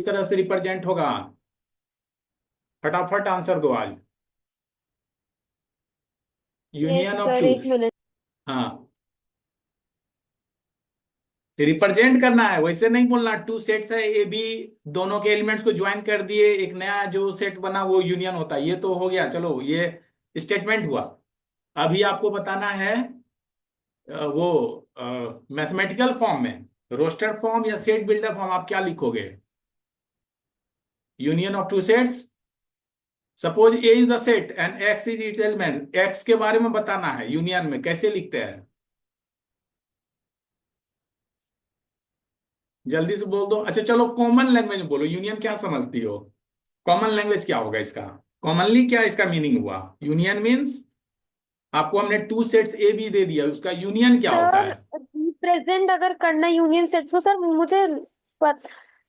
किस तरह से रिप्रेजेंट होगा? फटाफट आंसर दो आज। Yes union of sir, two. एक मिनट। हाँ, रिप्रेजेंट करना है, वैसे नहीं बोलना टू सेट्स है ए बी, दोनों के एलिमेंट्स को ज्वाइन कर दिए, एक नया जो सेट बना वो यूनियन होता है। ये तो हो गया, चलो ये स्टेटमेंट हुआ। अभी आपको बताना है वो मैथमेटिकल फॉर्म में, रोस्टर फॉर्म या सेट बिल्डर फॉर्म, आप क्या लिखोगे? Union of two sets, suppose A is the set and x is it's element, x के बारे में बताना है यूनियन में कैसे लिखते हैं। जल्दी से बोल दो। अच्छा चलो कॉमन लैंग्वेज में बोलो, यूनियन क्या समझती हो? कॉमन लैंग्वेज क्या होगा इसका? कॉमनली क्या इसका मीनिंग हुआ? यूनियन मीन्स, आपको हमने टू सेट्स ए बी दे दिया, उसका यूनियन क्या होता सर, है? रिप्रेजेंट अगर करना यूनियन सेट्स को, सर मुझे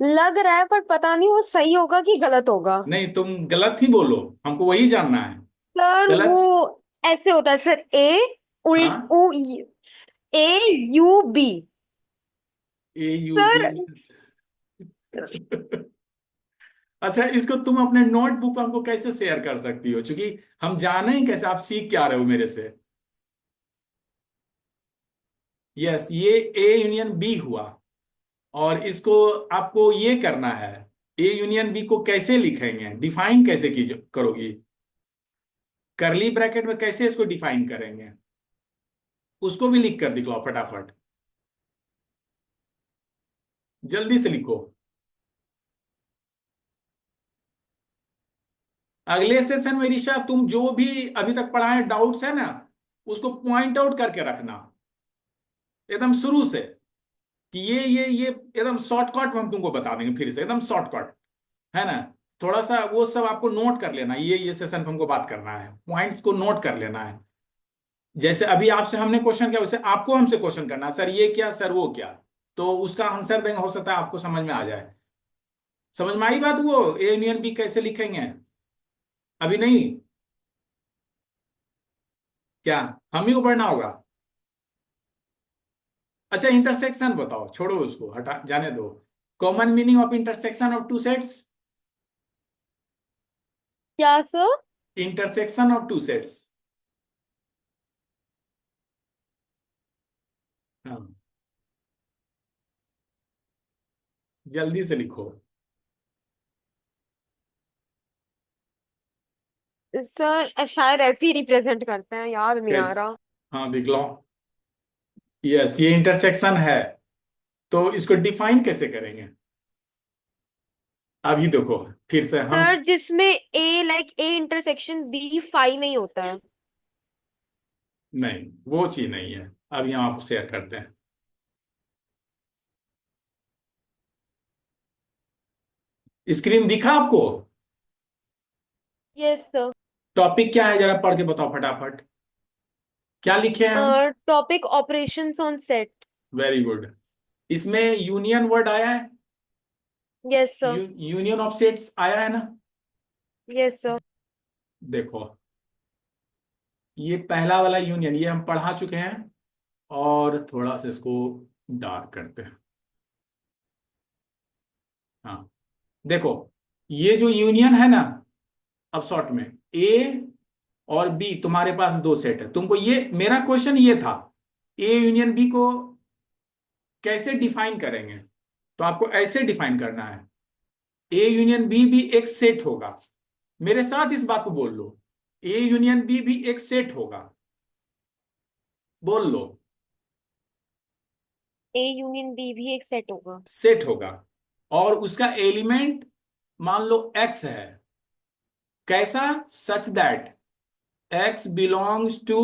लग रहा है, पर पता नहीं वो सही होगा कि गलत होगा। नहीं, तुम गलत ही बोलो, हमको वही जानना है। सर वो गलत? ऐसे होता है सर, ए हाँ, उ A U B. A U B. Sir अच्छा, इसको तुम अपने नोटबुक पर हमको कैसे शेयर कर सकती हो, क्योंकि हम जाने ही कैसे आप सीख क्या रहे हो मेरे से। यस, ये ए यूनियन बी हुआ, और इसको आपको ये करना है, ए यूनियन बी को कैसे लिखेंगे, डिफाइन कैसे की करोगी? करली ब्रैकेट में कैसे इसको डिफाइन करेंगे, उसको भी लिख कर दिखलाओ फटाफट। जल्दी से लिखो। अगले सेशन में ऋषा, तुम जो भी अभी तक पढ़ा है डाउट्स है ना, उसको पॉइंट आउट करके रखना एकदम शुरू से, कि ये एकदम शॉर्टकट में हम तुमको बता देंगे, फिर से एकदम शॉर्टकट, है ना? थोड़ा सा वो सब आपको नोट कर लेना, ये सेशन पे हमको बात करना है, पॉइंट्स को नोट कर लेना है। जैसे अभी आपसे हमने क्वेश्चन किया, वैसे आपको हमसे क्वेश्चन करना है, सर ये क्या, सर वो क्या, तो उसका आंसर देंगे, हो सकता है आपको समझ में आ जाए। समझ में आई बात? वो ए यूनियन बी कैसे लिखेंगे? अभी नहीं? क्या हम ही को पढ़ना होगा? अच्छा, इंटरसेक्शन बताओ, छोड़ो उसको, हटा जाने दो। Common meaning of intersection of two sets. क्या sir? Intersection of two sets. हाँ, जल्दी से लिखो। सर शायद ऐसे ही रिप्रेजेंट करते हैं, याद नहीं आ कैसे? रहा। हाँ, देख लो। यस, ये इंटरसेक्शन है, तो इसको डिफाइन कैसे करेंगे? अभी देखो, फिर से हम। सर जिसमें A like A intersection B phi नहीं होता है। नहीं, वो चीज नहीं है। अभी हम आपको शेयर करते हैं। स्क्रीन दिखा आपको? Yes sir. टॉपिक क्या है, जरा पढ़ के बताओ फटाफट, क्या लिखे हैं हम? Topic operations on set. Very good. इसमें यूनियन वर्ड आया है? Yes sir. Union of sets आया है ना? Yes sir. देखो, ये पहला वाला यूनियन, ये हम पढ़ा चुके हैं, और थोड़ा सा इसको डार्क करते हैं। हाँ, देखो, ये जो यूनियन है ना, अब शॉर्ट में, ए और बी, तुम्हारे पास दो सेट है, तुमको ये मेरा क्वेश्चन ये था, ए यूनियन बी को कैसे डिफाइन करेंगे? तो आपको ऐसे डिफाइन करना है, ए यूनियन बी भी एक सेट होगा। मेरे साथ इस बात को बोल लो, ए यूनियन बी भी एक सेट होगा। बोल लो। ए यूनियन बी भी एक सेट होगा। सेट होगा, और उसका एलिमेंट मान लो एक्स है। कैसा? Such that x belongs to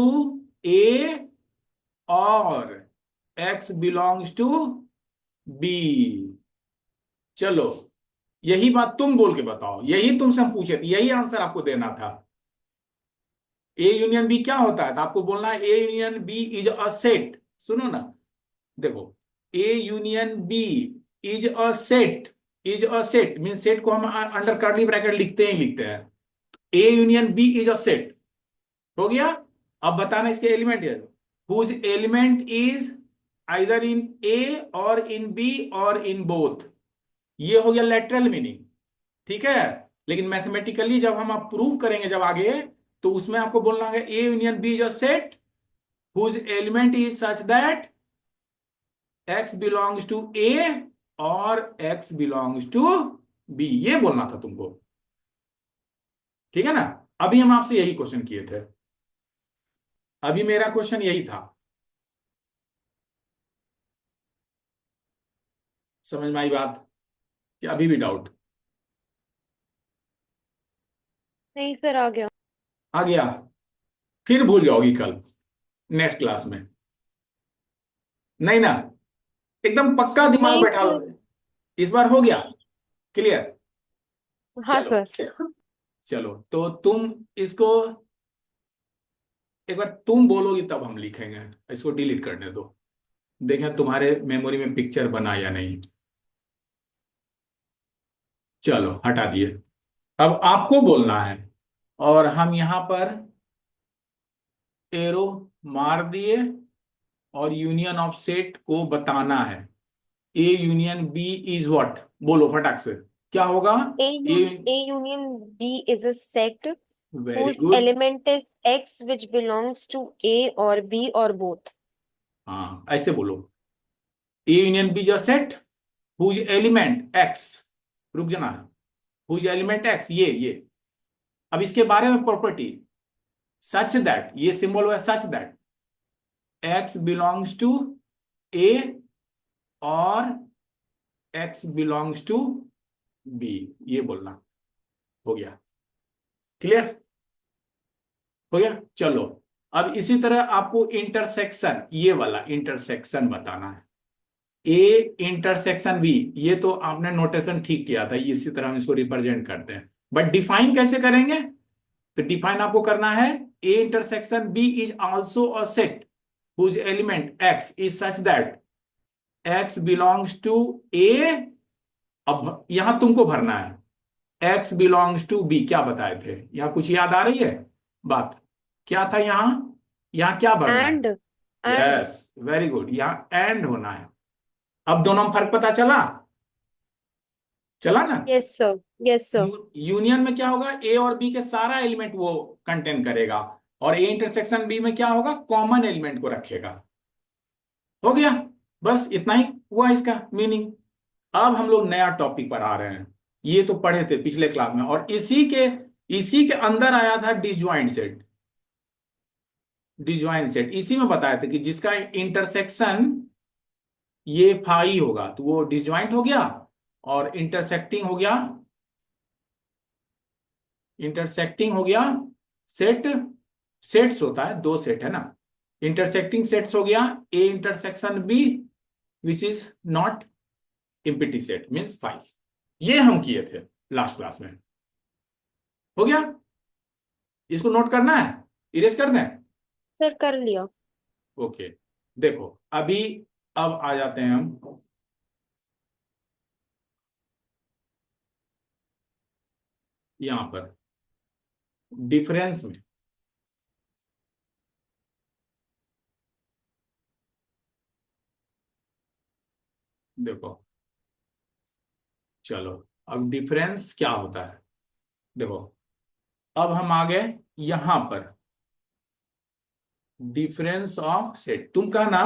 A, और एक्स बिलोंग्स टू बी। चलो, यही बात तुम बोल के बताओ, यही तुमसे हम पूछे थे, यही आंसर आपको देना था। ए यूनियन बी क्या होता है, तो आपको बोलना है A union B is a set. सुनो ना, देखो, A union B is a set. Is a set mean, set को हम अंडर कर्ली ब्रैकेट लिखते ही लिखते हैं। A union B is a set, हो गया। अब बताना इसके एलिमेंट है, whose element is either in A और इन बी और इन बोथ। ये हो गया लेटरल मीनिंग, ठीक है। लेकिन मैथमेटिकली जब हम आप प्रूव करेंगे जब आगे, तो उसमें आपको बोलना है A union B is a set whose element is such that x belongs to A और एक्स बिलोंग्स टू बी, ये बोलना था तुमको, ठीक है ना। अभी हम आपसे यही क्वेश्चन किए थे, अभी मेरा क्वेश्चन यही था। समझ में आई बात कि अभी भी डाउट? नहीं सर, आ गया। आ गया? फिर भूल जाओगी कल नेक्स्ट क्लास में, नहीं ना? एकदम पक्का दिमाग नहीं बैठा लो, सर। इस बार हो गया क्लियर? हाँ चलो, सर। चलो तो तुम इसको एक बार तुम बोलोगी तब हम लिखेंगे, इसको डिलीट करने दो, देखें तुम्हारे मेमोरी में पिक्चर बना या नहीं। चलो हटा दिए, अब आपको बोलना है, और हम यहां पर एरो मार दिए, और यूनियन ऑफ सेट को बताना है। A union B is what, बोलो फटाक से, क्या होगा? A, ए, A union B is a set very whose good. element is X which belongs to A or B or both. हाँ ऐसे बोलो, ए यूनियन बी जो सेट हुज एलिमेंट एक्स, रुक जाना, हुज एलिमेंट एक्स, ये अब इसके बारे में प्रॉपर्टी, सच दैट, ये सिंबल हुआ such that x belongs to A और एक्स बिलोंग्स टू बी, ये बोलना। हो गया क्लियर? हो गया, चलो। अब इसी तरह आपको इंटरसेक्शन, ये वाला इंटरसेक्शन बताना है, ए इंटरसेक्शन बी। ये तो आपने नोटेशन ठीक किया था, इसी तरह हम इसको रिप्रेजेंट करते हैं, बट डिफाइन कैसे करेंगे? तो डिफाइन आपको करना है, A intersection B is also a set whose element x is such that x belongs to A. अब यहां तुमको भरना है एक्स बिलोंग्स टू बी, क्या बताए थे? यहां कुछ याद आ रही है बात? क्या था यहां? यहां क्या भरना है? And and yes, very good, यहां एंड होना है। अब दोनों में फर्क पता चला? चला ना? yes sir, yes sir. Union में क्या होगा, ए और बी के सारा एलिमेंट वो कंटेन करेगा, और ए इंटरसेक्शन बी में क्या होगा, कॉमन एलिमेंट को रखेगा। हो गया, बस इतना ही हुआ इसका मीनिंग। अब हम लोग नया टॉपिक पर आ रहे हैं, ये तो पढ़े थे पिछले क्लास में, और इसी के अंदर आया था डिसजॉइंट सेट। डिसजॉइंट सेट इसी में बताया था कि जिसका इंटरसेक्शन ये फाई होगा तो वो डिसजॉइंट हो गया, और इंटरसेक्टिंग हो गया, इंटरसेक्टिंग हो गया सेट। सेट्स होता है, दो सेट है ना, इंटरसेक्टिंग सेट्स हो गया A intersection B which is not empty set means five. ये हम किए थे लास्ट क्लास में। हो गया, इसको नोट करना है, इरेज कर दें? सर कर लिया। ओके, देखो अभी, अब आ जाते हैं हम यहां पर डिफरेंस में। देखो, चलो, अब डिफरेंस क्या होता है, देखो, अब हम आ गए यहां पर डिफरेंस ऑफ सेट। तुम कहना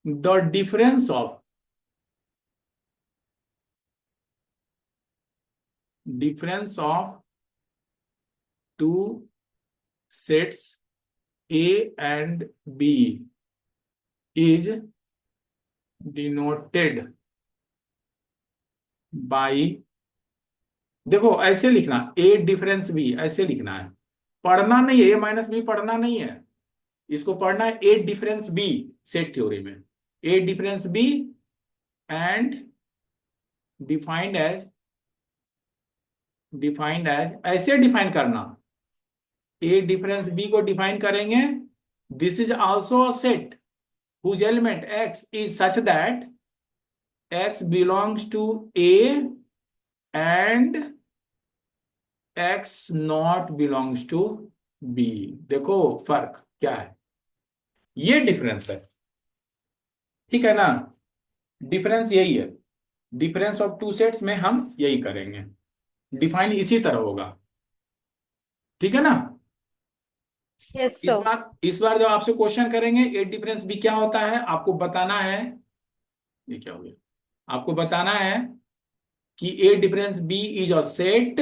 the difference of two sets A and B is denoted by, देखो ऐसे लिखना, ए डिफरेंस बी ऐसे लिखना है, पढ़ना नहीं है, ए माइनस बी पढ़ना नहीं है, इसको पढ़ना है A difference B set theory में। A difference B and defined as, ऐसे डिफाइन करना, ए डिफरेंस बी को डिफाइन करेंगे, this is also a set whose element x is such that x belongs to A and x not belongs to B. देखो फर्क क्या है, ये difference है, ठीक है ना? डिफरेंस यही है, डिफरेंस ऑफ टू सेट्स में हम यही करेंगे, डिफाइन इसी तरह होगा। ठीक है ना? यस इस सर। बार इस बार जब आपसे क्वेश्चन करेंगे ए डिफरेंस बी क्या होता है, आपको बताना है। ये क्या हो गया? आपको बताना है कि A difference B is a set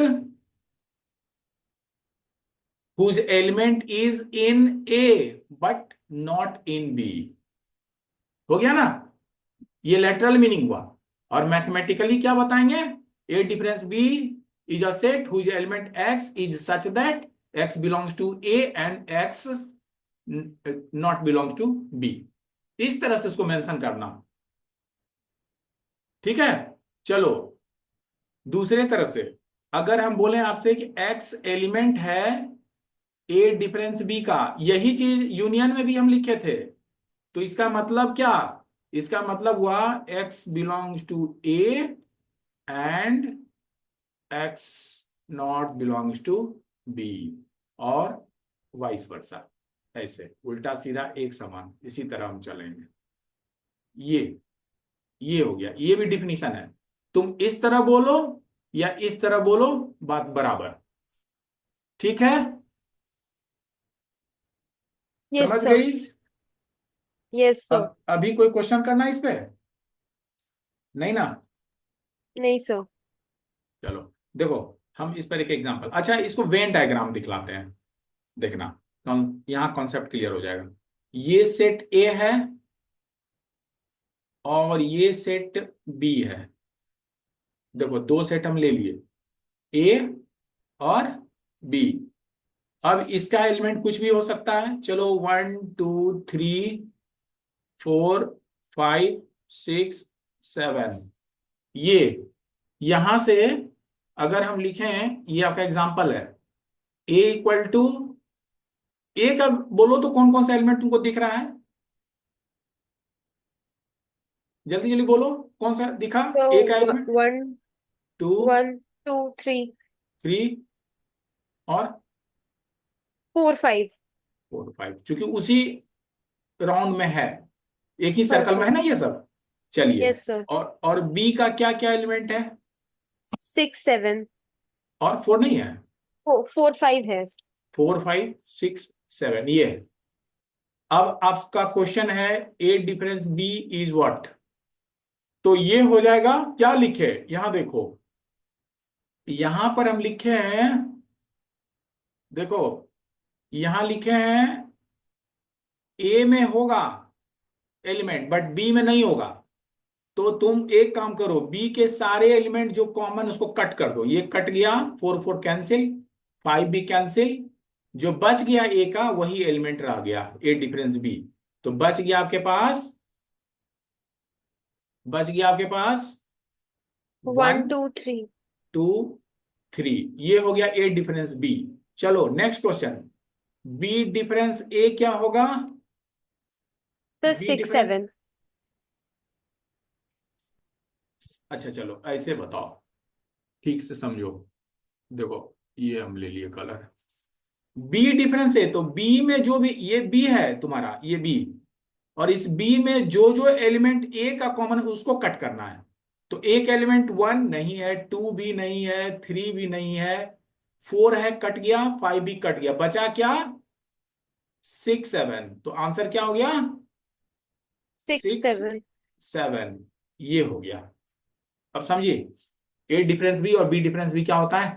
whose element is in A but not in B। हो गया ना? ये लेटरल मीनिंग हुआ। और मैथमेटिकली क्या बताएंगे? A difference B is a set whose element x is such that x belongs to A and x not belongs to B. इस तरह से इसको मेंशन करना। ठीक है? चलो, दूसरे तरह से अगर हम बोले आपसे कि एक्स एलिमेंट है ए डिफरेंस बी का, यही चीज यूनियन में भी हम लिखे थे, तो इसका मतलब क्या? इसका मतलब हुआ X belongs to A and x not belongs to B, और वाइस वर्सा। ऐसे उल्टा सीधा एक समान, इसी तरह हम चलेंगे। ये ये हो गया, ये भी डिफिनीशन है। तुम इस तरह बोलो या इस तरह बोलो, बात बराबर। ठीक है? यस समझ सर। गई? Yes sir. अब अभी कोई क्वेश्चन करना है इस पे? नहीं ना? नहीं सर। चलो, देखो, हम इस पर एक एग्जांपल, अच्छा इसको वेन डायग्राम दिखलाते हैं। देखना, यहां कॉन्सेप्ट क्लियर हो जाएगा। ये सेट ए है और ये सेट बी है। देखो, दो सेट हम ले लिए, ए और बी। अब इसका एलिमेंट कुछ भी हो सकता है। चलो, 1 2 3 4 5 6 7, ये यहां से अगर हम लिखें, ये आपका एग्जांपल है, ए इक्वल टू, ए का बोलो तो कौन कौन सा एलिमेंट तुमको दिख रहा है? जल्दी जल्दी बोलो, कौन सा दिखा? तो ए का element one, 2 one, two, three, 3 और फोर, फाइव। 4 5, चूंकि उसी राउंड में है, एक ही हाँ सर्कल में सर। है ना ये सब। चलिए, यस सर। और बी का क्या क्या एलिमेंट है? Six, seven. और 4 नहीं है? फोर, फाइव है। 4 5 6 7, ये है। अब आपका क्वेश्चन है A difference B is what? तो ये हो जाएगा, क्या लिखे यहां देखो, यहां पर हम लिखे हैं, देखो यहां लिखे हैं ए में होगा एलिमेंट बट बी में नहीं होगा। तो तुम एक काम करो, बी के सारे एलिमेंट जो कॉमन उसको कट कर दो, ये कट गया, 4 4 कैंसिल, 5 भी कैंसिल, जो बच गया ए का वही एलिमेंट रह गया, ए डिफरेंस बी। तो बच गया आपके पास 1 वन, टू, थ्री। 2 3, ये हो गया ए डिफरेंस बी। चलो नेक्स्ट क्वेश्चन, बी डिफरेंस ए क्या होगा? तो बी सिक्स, डिफरेंस, सेवन। अच्छा चलो ऐसे बताओ, ठीक से समझो। देखो, ये हम ले लिए कलर, बी डिफरेंस है तो बी में जो भी, ये बी है तुम्हारा, ये बी, और इस बी में जो जो एलिमेंट ए का कॉमन है उसको कट करना है। तो एक एलिमेंट 1 नहीं है, 2 भी नहीं है, 3 भी नहीं है, 4 है कट गया, 5 भी कट गया, बचा क्या? 6 7। तो आंसर क्या हो गया? Six, 6 seven. 7, ये हो गया। अब समझिए, ए डिफरेंस बी और बी डिफरेंस बी क्या होता है?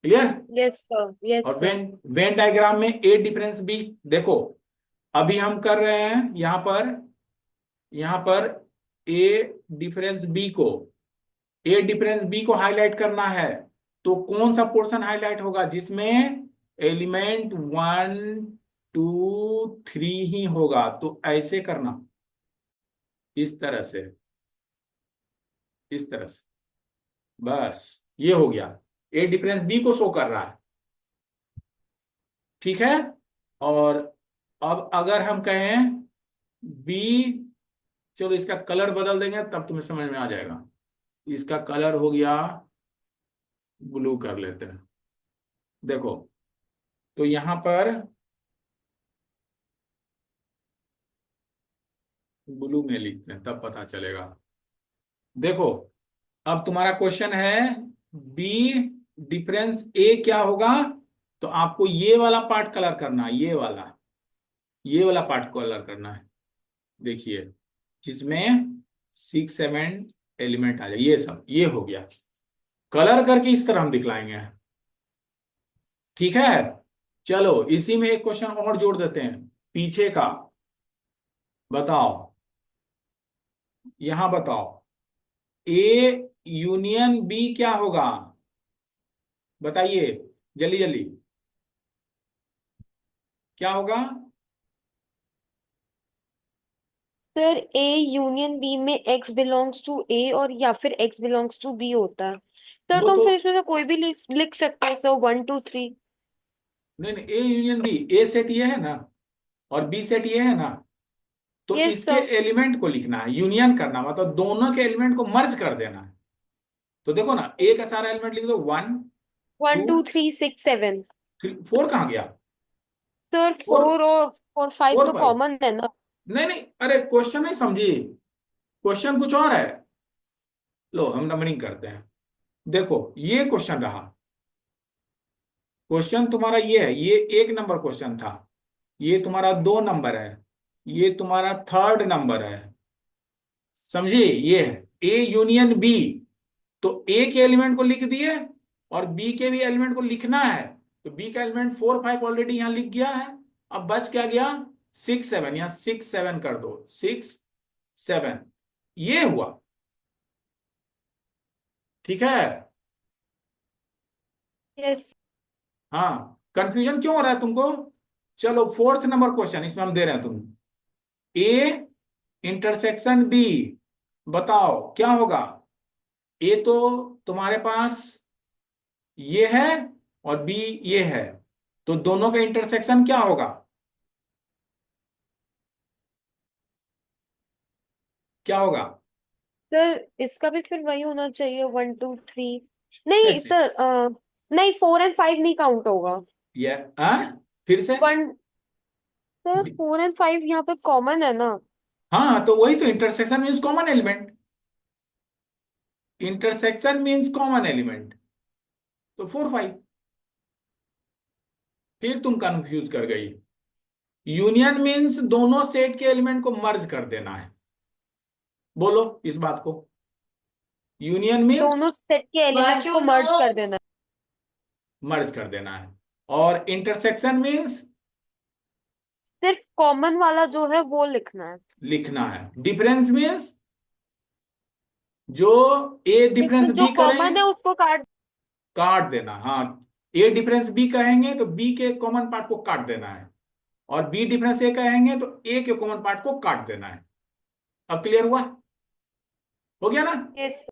क्लियर? Yes sir. यस और सर। वेन वेन डायग्राम में ए डिफरेंस बी, देखो अभी हम कर रहे हैं यहां पर ए डिफरेंस बी को हाईलाइट करना है। तो कौन सा पोर्शन हाईलाइट होगा? जिसमें एलिमेंट 1 2 3 ही होगा। तो ऐसे करना, इस तरह से, इस तरह से, बस ये हो गया, ए डिफरेंस बी को शो कर रहा है। ठीक है? और अब अगर हम कहें बी, चलो इसका कलर बदल देंगे तब तुम्हें समझ में आ जाएगा। इसका कलर हो गया, ब्लू कर लेते हैं। देखो, तो यहां पर ब्लू में लिखते हैं तब पता चलेगा। देखो, अब तुम्हारा क्वेश्चन है बी डिफरेंस ए क्या होगा। तो आपको ये वाला पार्ट कलर करना है, ये वाला पार्ट कलर करना है। देखिए, जिसमें 6 7 एलिमेंट आ जाए, ये सब ये हो गया। कलर करके इस तरह हम दिखलाएंगे। ठीक है, चलो इसी में एक क्वेश्चन और जोड़ देते हैं पीछे का। बताओ, यहां बताओ, ए यूनियन बी क्या होगा? बताइए, जल्दी जल्दी, क्या होगा? सर ए यूनियन बी में एक्स बिलोंग्स टू ए और या फिर एक्स बिलोंग्स टू बी होता है। सर वो तुम तो फिर इसमें से कोई भी लिख सकते हैं सर, 1 2 3। नहीं नहीं, A union B, A set ये है ना, और बी सेट ये है ना। तो यस इसके सर। एलिमेंट को लिखना है, यूनियन करना मतलब दोनों के एलिमेंट को मर्ज कर देना है। तो देखो ना, ए का सारा एलिमेंट लिख दो, 1 one 2 two three six seven 3 4 कहाँ गया? सर 4 4 और 4 5 4 तो 5। कॉमन है ना। नहीं नहीं, अरे क्वेश्चन नहीं समझी, क्वेश्चन कुछ और है। लो हम नंबरिंग करते हैं। देखो ये क्वेश्चन रहा, क्वेश्चन तुम्हारा ये है, ये 1 नंबर क्वेश्चन था, ये तुम्हारा 2 नंबर है, ये तुम्हारा 3rd नंबर है। समझे? ये है ए यूनियन बी। तो ए के एलिमेंट को लिख दिए, और बी के भी एलिमेंट को लिखना है। तो बी का एलिमेंट 4 5 ऑलरेडी यहां लिख गया है। अब बच क्या गया? 6 7, यहां 6 7 कर दो, 6 7, ये हुआ। ठीक है। यस। हाँ, कंफ्यूजन क्यों हो रहा है तुमको? चलो 4th नंबर क्वेश्चन इसमें हम दे रहे हैं तुम, ए इंटरसेक्शन बी, बताओ क्या होगा? ए तो तुम्हारे पास ये है, और बी ये है, तो दोनों का इंटरसेक्शन क्या होगा? क्या होगा? सर इसका भी फिर वही होना चाहिए, 1 2 3। नहीं कैसे? सर, नहीं 4 और 5 नहीं काउंट होगा। ये फिर से। वन सर 4 और 5 यहाँ पे कॉमन है ना। हाँ, तो वही तो, intersection means common element, intersection means common element, तो 4 5। फिर तुम कंफ्यूज कर गई। यूनियन मीन्स दोनों सेट के एलिमेंट को मर्ज कर देना है। बोलो इस बात को, यूनियन मीन्स दोनों सेट के एलिमेंट्स को मर्ज कर देना मर्ज कर देना है, और इंटरसेक्शन मीन्स है। सिर्फ कॉमन वाला जो है वो लिखना है। लिखना है। डिफरेंस मीन्स जो ए डिफरेंस जो बी करें, कॉमन है उसको काट। काट देना। हाँ, ए डिफरेंस बी कहेंगे तो बी के कॉमन पार्ट को काट देना है, और बी डिफरेंस ए कहेंगे तो ए के कॉमन पार्ट को काट देना है। अब क्लियर हुआ? हो गया ना? यस।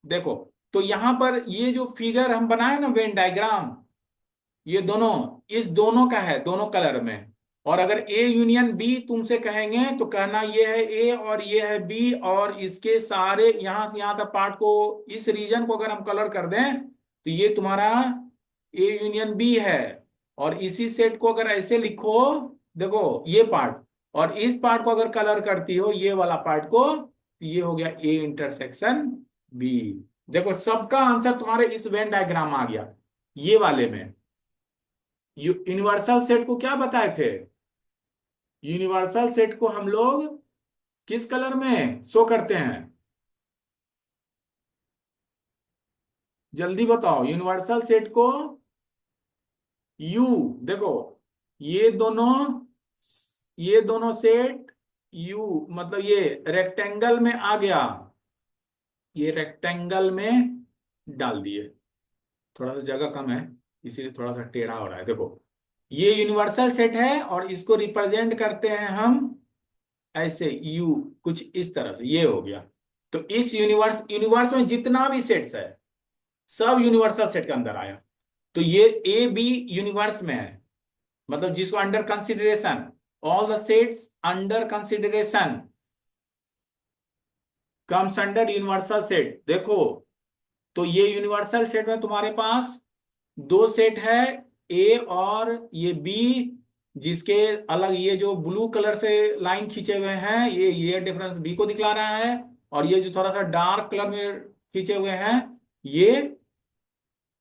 देखो, तो यहां पर ये जो फिगर हम बनाए ना, वेन डायग्राम, ये दोनों, इस दोनों का है, दोनों कलर में। और अगर ए यूनियन बी तुमसे कहेंगे तो कहना ये है ए और ये है बी, और इसके सारे यहां से यहां तक पार्ट को, इस रीजन को अगर हम कलर कर दें तो ये तुम्हारा ए यूनियन बी है। और इसी सेट को अगर ऐसे लिखो, देखो ये पार्ट, और इस पार्ट को अगर कलर करती हो, ये वाला पार्ट को, तो ये हो गया ए इंटरसेक्शन बी। देखो सबका आंसर तुम्हारे इस वेन डायग्राम आ गया, ये वाले में। यूनिवर्सल सेट को क्या बताए थे? यूनिवर्सल सेट को हम लोग किस कलर में शो करते हैं? जल्दी बताओ, यूनिवर्सल सेट को यू, देखो ये दोनों, ये दोनों सेट यू, मतलब ये रेक्टेंगल में आ गया, ये रेक्टेंगल में डाल दिए। थोड़ा सा जगह कम है, इसीलिए थोड़ा सा टेढ़ा हो रहा है। देखो ये यूनिवर्सल सेट है, और इसको रिप्रेजेंट करते हैं हम ऐसे, यू कुछ इस तरह से, ये हो गया। तो इस यूनिवर्स में जितना भी सेट्स है, सब यूनिवर्सल सेट के अंदर आया। तो ये ए बी यूनिवर्स में है, मतलब जिसको under consideration, all the sets under consideration comes under universal set. देखो, तो ये यूनिवर्सल सेट में तुम्हारे पास दो सेट है, ए और ये बी, जिसके अलग ये जो ब्लू कलर से लाइन खींचे हुए हैं, ये डिफरेंस बी को दिखला रहा है, और ये जो थोड़ा सा डार्क कलर में खींचे हुए हैं, ये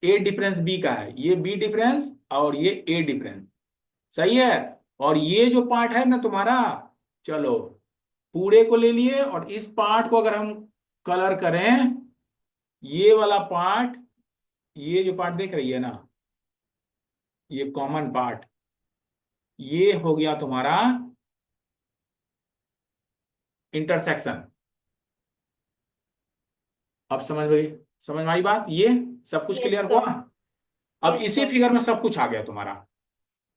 ए डिफरेंस बी का है, ये बी डिफरेंस और ये ए डिफरेंस। सही है। और ये जो पार्ट है ना तुम्हारा, चलो पूरे को ले लिए, और इस पार्ट को अगर हम कलर करें, ये वाला पार्ट, ये जो पार्ट देख रही है ना, ये कॉमन पार्ट, ये हो गया तुम्हारा इंटरसेक्शन। अब समझ में आई बात? ये सब कुछ यस क्लियर हुआ? सर। अब यस इसी सर। फिगर में सब कुछ आ गया तुम्हारा।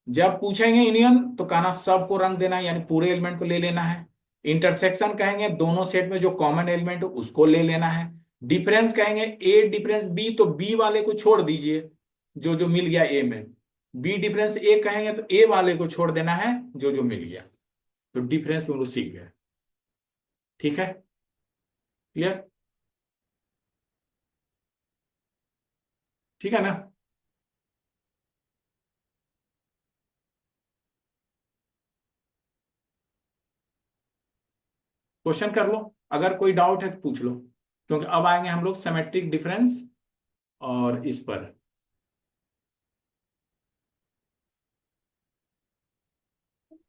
जब पूछेंगे यूनियन तो कहना सबको रंग देना है, यानी पूरे एलिमेंट को ले लेना है। इंटरसेक्शन कहेंगे दोनों सेट में जो कॉमन एलिमेंट हो उसको ले लेना है। डिफरेंस कहेंगे ए डिफरेंस बी, तो बी वाले को छोड़ दीजिए जो जो मिल गया ए में। बी डिफरेंस ए कहेंगे तो ए वाले को छोड़ देना है जो जो मिल गया। तो डिफरेंस तुम लोग सीख गए। ठीक है, क्लियर? ठीक है ना? क्वेश्चन कर लो, अगर कोई डाउट है तो पूछ लो, क्योंकि अब आएंगे हम लोग सिमेट्रिक डिफरेंस और इस पर।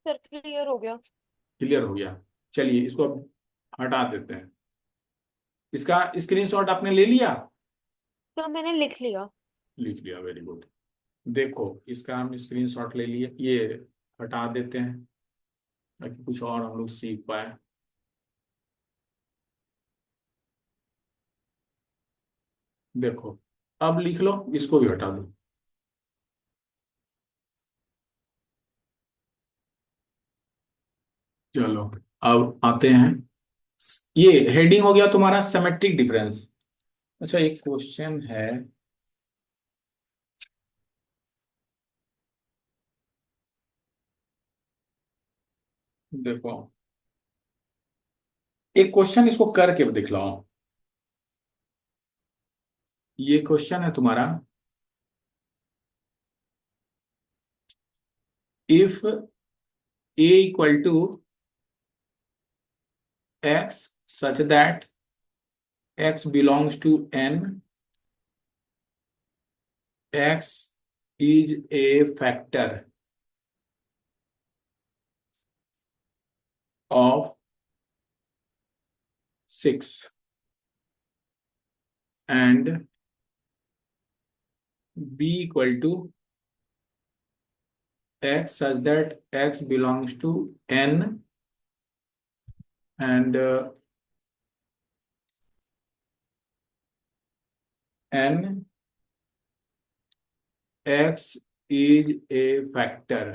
सर क्लियर हो गया। क्लियर हो गया? चलिए इसको अब हटा देते हैं। इसका स्क्रीनशॉट आपने ले लिया? तो मैंने लिख लिया। लिख लिया, वेरी गुड। देखो इसका हम स्क्रीनशॉट ले लिए, ये हटा देते हैं ताकि कुछ और हम लोग सीख पाए। देखो अब लिख लो, इसको भी हटा दो। चलो अब आते हैं, ये हेडिंग हो गया तुम्हारा सिमेट्रिक डिफरेंस। अच्छा एक क्वेश्चन है, देखो एक क्वेश्चन इसको करके दिखलाओ। ये क्वेश्चन है तुम्हारा, if A equal to X such that x belongs to n, x is a factor of 6 and b equal to x such that x belongs to n and n, x is a factor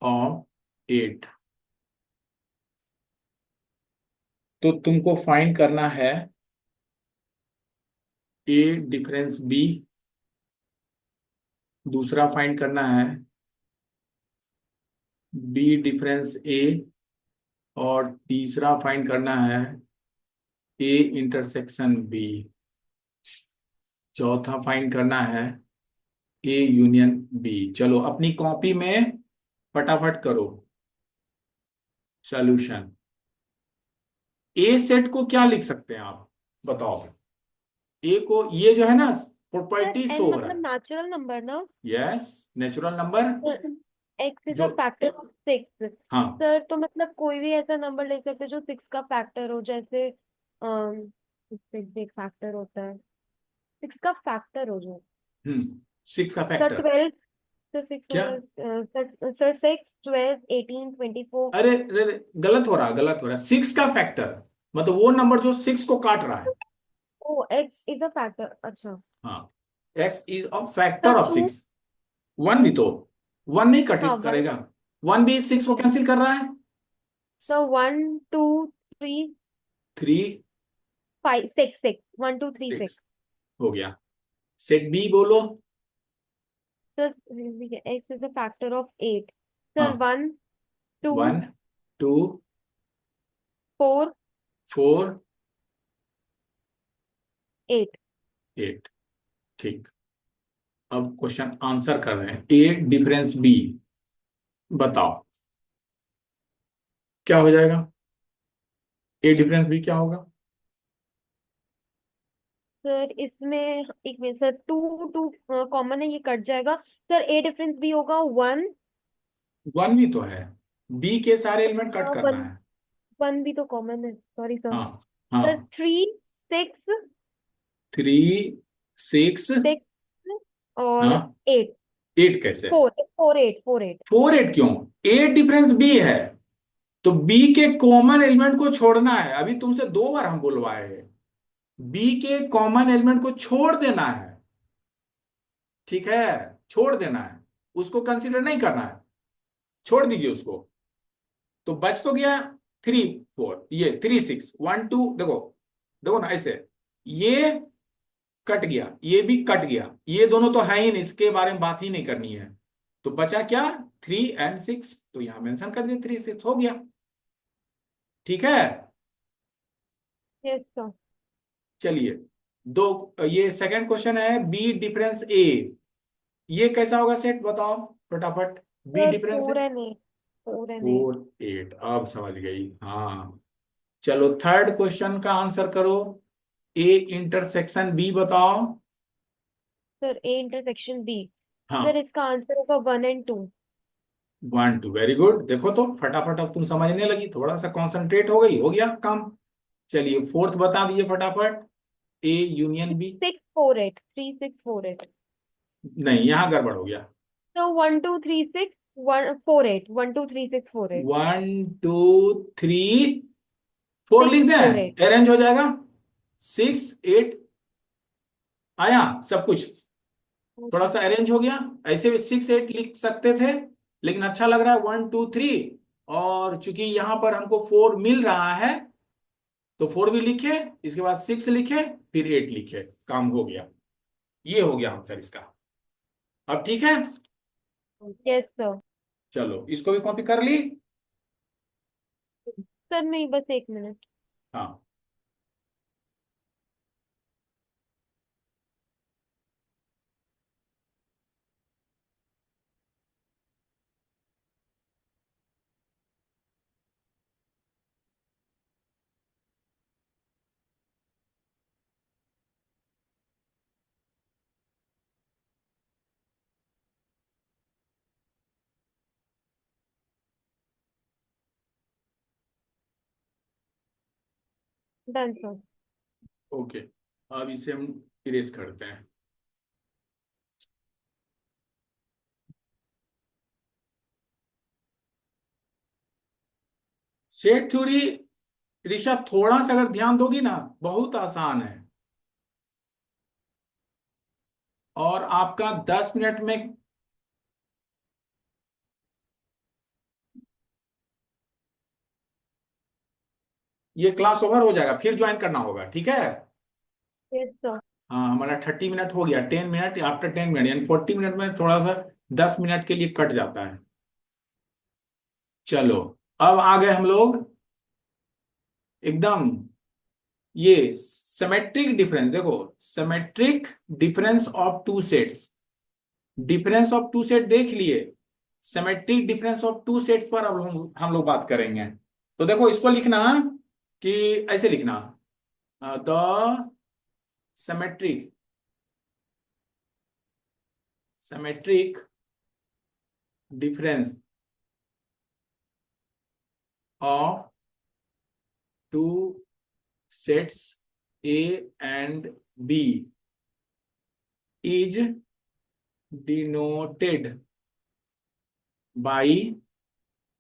of 8। तो तुमको find करना है a difference b, दूसरा find करना है b difference a, और तीसरा find करना है a इंटरसेक्शन b, चौथा फाइंड करना है ए यूनियन बी। चलो अपनी कॉपी में फटाफट करो सॉल्यूशन। ए सेट को क्या लिख सकते हैं आप, बताओ? ए को, ये जो है ना सर प्रॉपर्टी एन शो हो रहा मतलब है। नेचुरल नंबर ना? Yes, natural number. X is जो, अ फैक्टर ऑफ सिक्स। हाँ, सर तो मतलब कोई भी ऐसा नंबर ले सकते हैं जो सिक्स का फैक्टर हो, जैसे सिक्स एक फैक्टर होता है, सिक्स का फैक्टर हो जो। 6 का सर फैक्टर। 12। सर सिक्स क्या? होगा। सर 6, 12, 18, 24। अरे अरे अरे, गलत हो रहा, गलत हो रहा। 6 का फैक्टर मतलब वो नंबर जो 6 को काट रहा है। Oh X is a factor, अच्छा। हाँ, X is a factor sir of two. 6। One two. भी तो, वन नहीं कट हाँ वन। करेगा, वन भी 6 को कैंसिल कर रहा है। Sir 1, 2, 3, three, 5, 6, 6, 1, 2, 3, 6। 6 हो गया। सेट बी बोलो। Sir x is a factor of 8। Sir हाँ, 1, 2, 1, 2, 4, 4, 8। 8। ठीक, अब क्वेश्चन आंसर कर रहे हैं, ए डिफरेंस बी, बताओ क्या हो जाएगा? ए डिफरेंस बी क्या होगा? सर इसमें एक minute sir, two two common है, ये कट जाएगा सर। ए डिफरेंस भी होगा वन। वन भी तो है, बी के सारे एलिमेंट कट करना वन, है। वन भी तो कॉमन है, सॉरी सर। हाँ सर हाँ। Three, six, three, six, six और हाँ, एट। एट कैसे? Four, four eight, four eight. Four eight क्यों? एट डिफरेंस बी है, तो बी के कॉमन एलिमेंट को छोड़ना है। अभी तुमसे दो बार हम बुलवाए हैं, बी के कॉमन एलिमेंट को छोड़ देना है। ठीक है, छोड़ देना है, उसको कंसीडर नहीं करना है, छोड़ दीजिए उसको। तो बच तो गया थ्री फोर, ये थ्री सिक्स वन टू, देखो देखो ना ऐसे, ये कट गया, ये भी कट गया, ये दोनों तो है ही नहीं, इसके बारे में बात ही नहीं करनी है। तो बचा क्या? थ्री एंड सिक्स, तो यहां मेंशन कर दिया, थ्री सिक्स हो गया। ठीक है। Yes sir. चलिए, दो, ये सेकंड क्वेश्चन है, बी डिफरेंस ए, ये कैसा होगा सेट बताओ फटाफट। B sir difference four and eight, four and eight. Four eight, अब समझ गई, हाँ। चलो थर्ड क्वेश्चन का आंसर करो, ए इंटरसेक्शन बी बताओ। Sir A intersection B, sir हाँ, इसका आंसर होगा one and two. One two, very good. देखो तो फटाफट अब तुम समझने लगी, थोड़ा सा कंसंट्रेट हो गई, हो गया काम। चलिए फोर्थ बता दीजिए फटाफट, A union B. Six four eight, three six four eight. नहीं, यहां गड़बड़ हो गया। तो one two three six, one four eight, one two three six four eight. One two three four six लिख फोर एट। दें, अरेंज हो जाएगा। सिक्स एट आया सब कुछ, थोड़ा सा अरेंज हो गया। ऐसे भी सिक्स एट लिख सकते थे, लेकिन अच्छा लग रहा है वन टू थ्री। और चूंकि यहां पर हमको फोर मिल रहा है, तो फोर भी लिखे, इसके बाद सिक्स लिखे, फिर एट लिखे, काम हो गया। ये हो गया आंसर इसका। अब ठीक है। Yes sir. चलो इसको भी कॉपी कर ली। सर नहीं, बस एक मिनट। हाँ, डन सर। ओके, अब इसे हम इरेज करते हैं। सेट थ्योरी, ऋषभ थोड़ा सा अगर ध्यान दोगी ना, बहुत आसान है, और आपका 10 मिनट में ये क्लास ओवर हो जाएगा, फिर ज्वाइन करना होगा, ठीक है। Yes sir. हाँ, हमारा 30 मिनट हो गया, 10 मिनट, आफ्टर 10 मिनट यानी 40 मिनट में थोड़ा सा 10 मिनट के लिए कट जाता है। चलो, अब आ गए हम लोग एकदम, ये सिमेट्रिक डिफरेंस देखो, symmetric difference of two sets. Difference of two set देख लिए, symmetric difference of two sets पर अब हम लोग बात करेंगे। तो देखो इसको लिखना कि ऐसे लिखना, the symmetric, symmetric difference of two sets A and B is denoted by,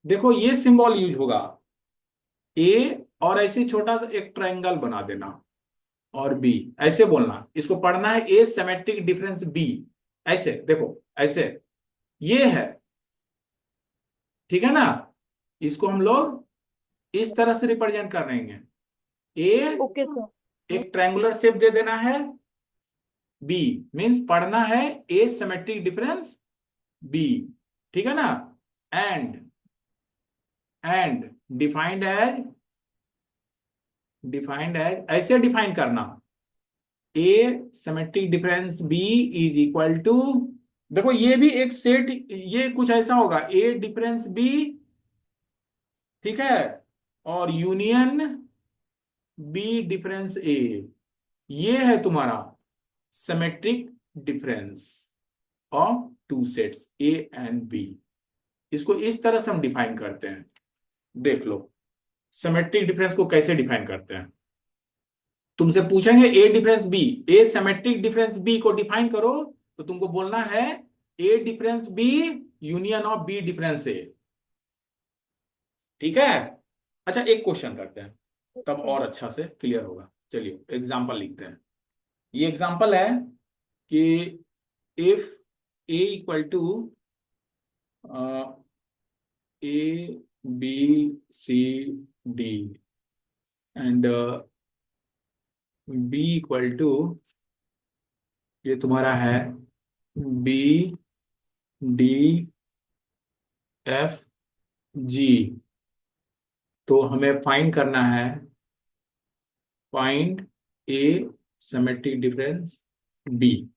देखो ये सिंबल यूज होगा, ए और ऐसे छोटा सा एक ट्रायंगल बना देना, और बी, ऐसे बोलना, इसको पढ़ना है ए सिमेट्रिक डिफरेंस बी, ऐसे देखो, ऐसे, ये है, ठीक है ना। इसको हम लोग इस तरह से रिप्रेजेंट कर रहे हैं, ए ओके सर। एक ट्रायंगुलर शेप दे देना है, बी मींस पढ़ना है ए सिमेट्रिक डिफरेंस बी, ठीक है ना। एंड, एंड डिफाइंड एज ऐसे डिफाइन करना, A symmetric difference B is equal to, देखो ये भी एक सेट, ये कुछ ऐसा होगा, ए डिफरेंस बी, ठीक है, और यूनियन बी डिफरेंस ए, ये है तुम्हारा symmetric difference of two sets A and B. इसको इस तरह से हम डिफाइन करते हैं। देख लो सिमेट्रिक डिफरेंस को कैसे डिफाइन करते हैं। तुमसे पूछेंगे A difference B, A symmetric difference B को डिफाइन करो, तो तुमको बोलना है A difference B union of B difference A. ठीक है। अच्छा एक क्वेश्चन करते हैं, तब Okay. और अच्छा से क्लियर होगा। चलिए एग्जांपल लिखते हैं। ये एग्जांपल है कि if A equal to A B C D and B equal to, ये तुम्हारा है बी डी एफ जी, तो हमें फाइंड करना है, फाइंड ए सिमेट्रिक डिफरेंस बी,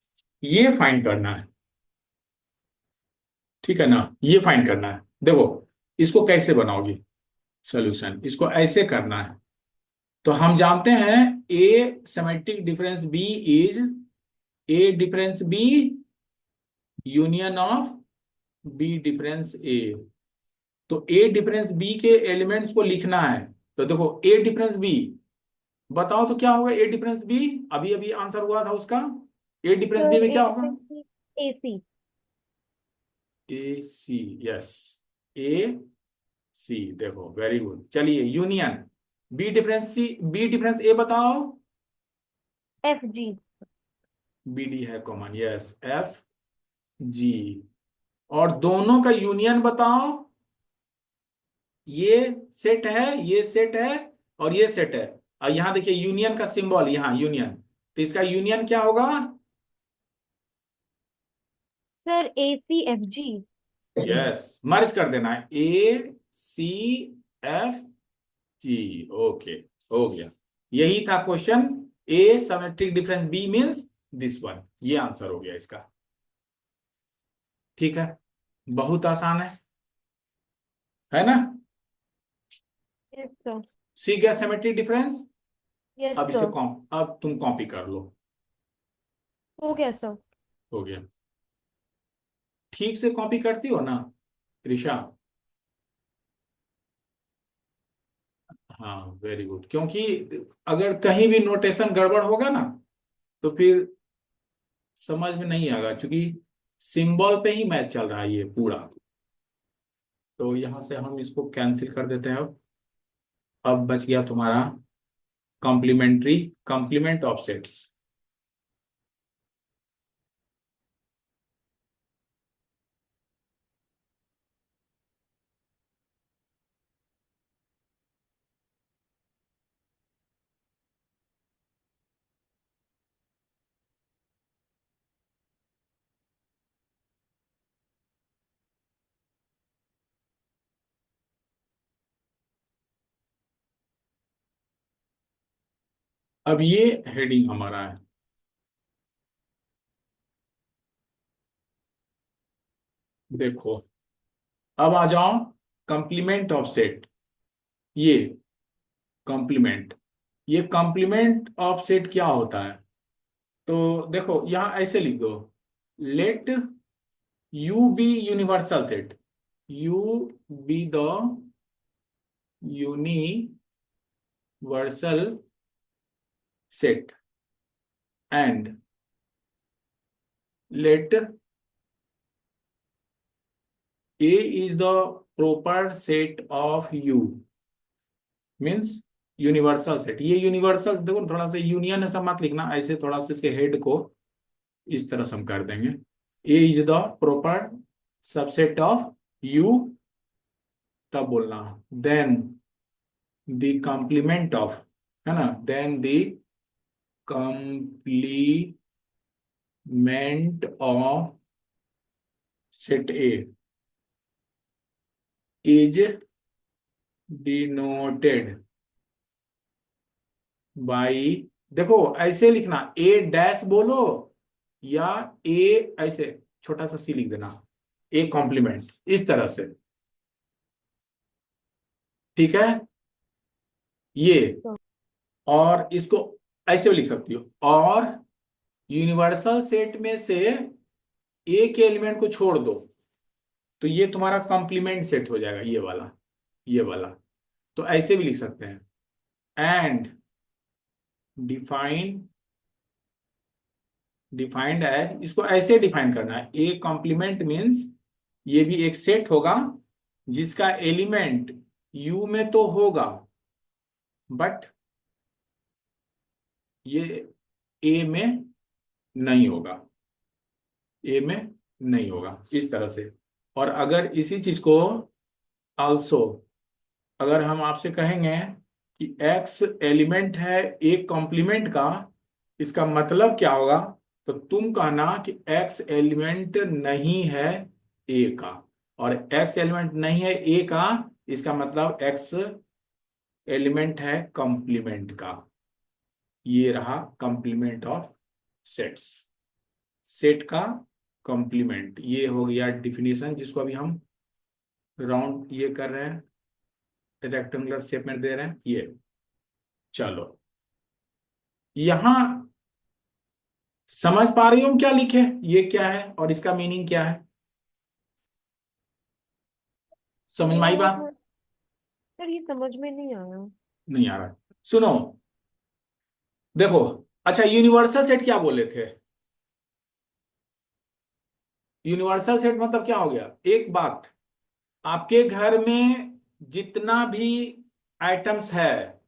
ये फाइंड करना है। ठीक है ना, ये फाइंड करना है। देखो इसको कैसे बनाओगी सॉल्यूशन, इसको ऐसे करना है। तो हम जानते हैं A symmetric difference B is A difference B union of B difference A. तो ए डिफरेंस बी के एलिमेंट्स को लिखना है। तो देखो ए डिफरेंस बी, बताओ तो क्या होगा ए डिफरेंस बी, अभी अभी आंसर हुआ था उसका। ए डिफरेंस बी सर में ए क्या होगा? डिफरेंस की AC। ए सी, यस, ए सी। देखो वेरी गुड। चलिए यूनियन बी डिफरेंस सी, बी डिफरेंस ए बताओ। FG। बी डी है कॉमन, यस, एफ जी। और दोनों का यूनियन बताओ। ये सेट है, ये सेट है, और ये सेट है। और यहां देखिए यूनियन का सिंबल, यहां यूनियन, तो इसका यूनियन क्या होगा? Sir ACFG। यस, मर्ज कर देना है, ए सी एफ जी। ओके, हो गया। यही था question. A symmetric difference B means this one, ये आंसर हो गया इसका। ठीक है, बहुत आसान है ना? Yes sir. सीख गया सिमेट्रिक डिफरेंस। यस अब इसे सर। अब तुम कॉपी कर लो। हो गया सर। हो गया। ठीक से कॉपी करती हो ना ऋषा? हाँ वेरी गुड, क्योंकि अगर कहीं भी नोटेशन गड़बड़ होगा ना तो फिर समझ में नहीं आएगा, क्योंकि सिंबल पे ही मैच चल रहा है ये पूरा। तो यहां से हम इसको कैंसिल कर देते हैं। अब बच गया तुम्हारा कॉम्प्लीमेंट्री, कॉम्प्लीमेंट ऑफ सेट्स। अब ये हेडिंग हमारा है। देखो अब आ जाओ कॉम्प्लीमेंट ऑफ सेट। ये कॉम्प्लीमेंट, ये कॉम्प्लीमेंट ऑफ सेट क्या होता है? तो देखो यहां ऐसे लिख दो, let U be universal set, U be the universal set and let A is the proper set of U, means universal set. ये यूनिवर्सल देखो थोड़ा सा यूनियन ऐसा मत लिखना, ऐसे थोड़ा सा इसके हेड को इस तरह से हम कर देंगे। A is the proper subset of U, तब बोलना देन द कॉम्प्लीमेंट ऑफ, है ना, then the complement of set A is denoted by, देखो ऐसे लिखना, ए डैश बोलो या ए ऐसे छोटा सा सी लिख देना, ए कॉम्प्लीमेंट, इस तरह से। ठीक है, ये सर और इसको ऐसे भी लिख सकती हो, और यूनिवर्सल सेट में से एक एलिमेंट को छोड़ दो तो ये तुम्हारा कॉम्प्लीमेंट सेट हो जाएगा, ये वाला, ये वाला। तो ऐसे भी लिख सकते हैं, एंड डिफाइन, डिफाइंड एज, इसको ऐसे डिफाइन करना है, ए कॉम्प्लीमेंट मीन्स ये भी एक सेट होगा जिसका एलिमेंट यू में तो होगा बट ये ए में नहीं होगा, ए में नहीं होगा, इस तरह से। और अगर इसी चीज को आल्सो, अगर हम आपसे कहेंगे कि एक्स एलिमेंट है एक कॉम्प्लीमेंट का, इसका मतलब क्या होगा, तो तुम कहना कि एक्स एलिमेंट नहीं है ए का, और एक्स एलिमेंट नहीं है ए का, इसका मतलब एक्स एलिमेंट है कॉम्प्लीमेंट का। ये रहा कॉम्प्लीमेंट ऑफ सेट्स, सेट का कॉम्प्लीमेंट, ये हो गया डिफिनीशन, जिसको अभी हम राउंड ये कर रहे हैं, रेक्टेंगुलर शेप में दे रहे हैं ये। चलो, यहां समझ पा रही हूँ क्या लिखे, ये क्या है और इसका मीनिंग क्या है, समझ में आई थोड़ा बात? बहुत सर, ये समझ में नहीं आया। नहीं आ रहा? सुनो, देखो, अच्छा यूनिवर्सल सेट क्या बोले थे? यूनिवर्सल सेट मतलब क्या हो गया, एक बात, आपके घर में जितना भी आइटम्स है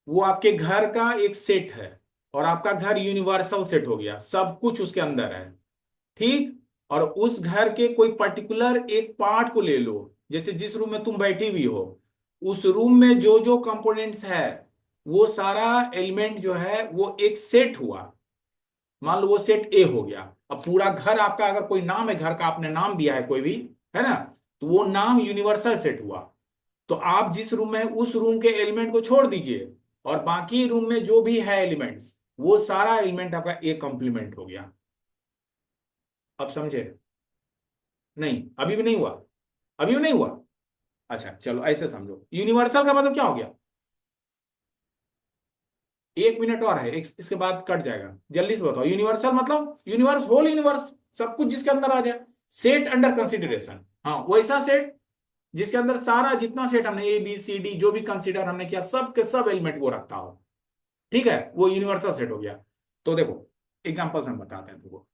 वो आपके घर का एक सेट है, और आपका घर यूनिवर्सल सेट हो गया, सब कुछ उसके अंदर है, ठीक। और उस घर के कोई पर्टिकुलर एक पार्ट को ले लो, जैसे जिस रूम में तुम बैठी हुई हो, उस रूम में जो जो कंपोनेंट्स है वो सारा एलिमेंट जो है वो एक सेट हुआ, मान लो वो सेट ए हो गया। अब पूरा घर आपका, अगर कोई नाम है घर का, आपने नाम दिया है कोई भी, है ना, तो वो नाम यूनिवर्सल सेट हुआ। तो आप जिस रूम में है उस रूम के एलिमेंट को छोड़ दीजिए, और बाकी रूम में जो भी है एलिमेंट्स, वो सारा एलिमेंट आपका ए कॉम्प्लीमेंट हो गया। अब समझे? नहीं, अभी भी नहीं हुआ, अभी भी नहीं हुआ। अच्छा चलो ऐसे समझो, यूनिवर्सल का मतलब क्या हो गया, 1 मिनट और है, इसके बाद कट जाएगा, जल्दी से बताओ। यूनिवर्सल मतलब यूनिवर्स, होल यूनिवर्स, सब कुछ जिसके अंदर आ जाए, सेट अंडर अच्छा। कंसिडरेशन, हाँ वैसा सेट जिसके अंदर सारा जितना सेट हमने ए बी सी डी जो भी कंसीडर हमने किया, सब के सब एलिमेंट वो रखता हो, ठीक है, वो यूनिवर्सल सेट हो गया। तो देखो एग्जांपल्स हम बताते हैं तुमको,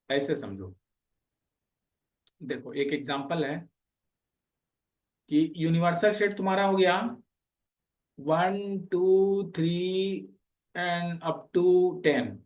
ऐसे समझो। देखो एक एग्जांपल है कि यूनिवर्सल सेट तुम्हारा हो गया 1 2 3 एंड अप टू 10,